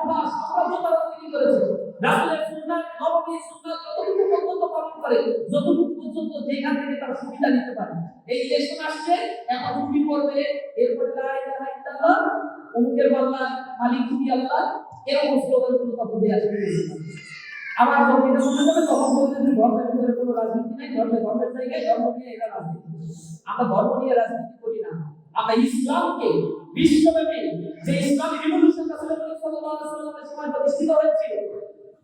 অভ্যাস আমরা যথাযথ করেছে রাসূলের সুন্নাত নববীর সুন্নাত যতটুকু পর্যন্ত পালন করে যতটুকু পর্যন্ত যেখান থেকে তার সুবিধা নিতে পারে এই লেসন আসছে এখন তুমি করবে এরপর লা ইলাহা ইল্লাল্লাহ অমুকের বান্দা মালিক তুমি আল্লাহ এরকম স্লোগানগুলো তখন দিয়ে আসবে আবার যখন এটা মনে হবে তখন বলতে যে ধর্মের ভিতরে কোনো রাজনীতি নেই ধর্মের জায়গায় ধর্ম নিয়ে এটা রাজনীতি আমরা ধর্ম নিয়ে রাজনীতি করি না আমরা ইসলামকে বিশ্বব্যাপী যে ইসলামিক রিভলিউশন রাসূলুল্লাহ সাল্লাল্লাহু আলাইহি ওয়াসাল্লামের সময় প্রতিষ্ঠিত হয়েছিল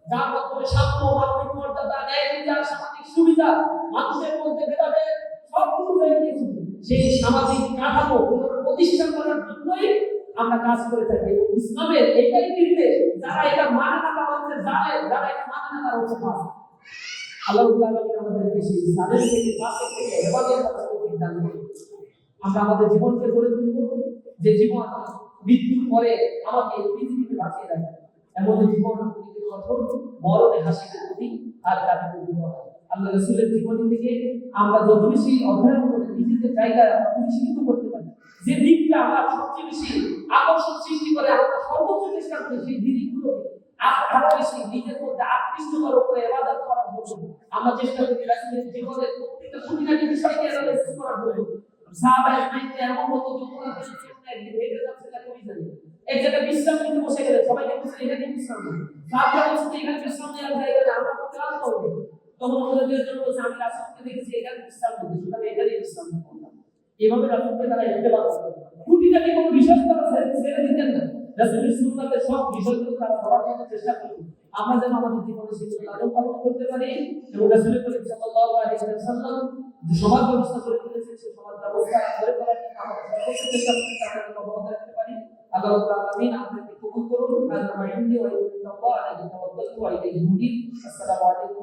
যার মাধ্যমে সাম্য মানবিক মর্যাদা ন্যায় বিচার সামাজিক সুবিধা মানুষের মধ্যে ভেদাভেদ সব কিছু হয়ে গিয়েছিল সেই সামাজিক কাঠামো প্রতিষ্ঠা করার জন্যই আমরা কাজ করে থাকি ইসলামের এটাই নির্দেশ যারা এটা মানে না তারা হচ্ছে জালেম যারা এটা মানে না তারা হচ্ছে ফাসিক আল্লাহ রাব্বুল আলামিন আমাদেরকে সেই জালেম থেকে ফাসিক থেকে হেফাজত করার তৌফিক দান করুন আমরা আমাদের জীবনকে গড়ে তুলব যে জীবন মৃত্যুর পরে আমাকে পৃথিবীতে বাঁচিয়ে রাখবে এমন জীবন কঠোর মরণে হাসিতে প্রতি আর কাটাতে দিব আল্লাহ রাসূলের জীবনী থেকে আমরা যত বেশি অধ্যয়ন করে নিজেদের জায়গা পরিষ্কৃত করতে পারি যে দিকটা আমরা সবচেয়ে বেশি আকর্ষণ সৃষ্টি করে আমরা সর্বোচ্চ চেষ্টা করি সেই দিকগুলোকে আরো বেশি নিজের মধ্যে আকৃষ্ট করার উপরে ইবাদত করার জন্য আমরা চেষ্টা করি রাসূলের জীবনের প্রত্যেকটা খুঁটিনাটি বিষয়কে অ্যানালাইসিস করার জন্য সাহাবায়ে মাইতে এমন মতো যমুনা একদিন হেঁটে যাচ্ছে না কই জানে এক জায়গায় বিশ্রাম নিতে বসে গেলে সবাইকে বলছে এখানে বিশ্রাম নেই সাহাবায়ে বলছে এখানে বিশ্রাম নেওয়ার জায়গা আমরা তো ক্লান্ত হয়ে গেছি তখন ওদের জন্য বলছে আমি রাসূলকে দেখেছি এখানে বিশ্রাম নিতে সুতরাং এখানে বিশ্রাম করলাম এভাবে রাসূলকে তারা ইত্তেবা করে খুঁটিনাটি কোনো বিষয় তারা ছেড়ে দিতেন না রাসূলের সুন্নাতের সব বিষয়গুলো তারা ধরার জন্য চেষ্টা করতেন আমরা যেন আমাদের জীবনে সেগুলো লালন পালন করতে পারি এবং রাসূল করিম সাল্লাল্লাহু আলাইহি ওয়াসাল্লাম যে সমাজ ব্যবস্থা করে দিয়েছেন সেই সমাজ ব্যবস্থা করে করার জন্য আমরা সর্বোচ্চ চেষ্টা করতে আমরা অবদান রাখতে পারি আল্লাহ রাব্বুল আলামিন আমাদেরকে কবুল করুন আল্লাহ মাইন্দি ওয়া ইল্লাল্লাহু আলাইহি ওয়া সাল্লাম ওয়া ইলাইহি মুনিব আসসালামু আলাইকুম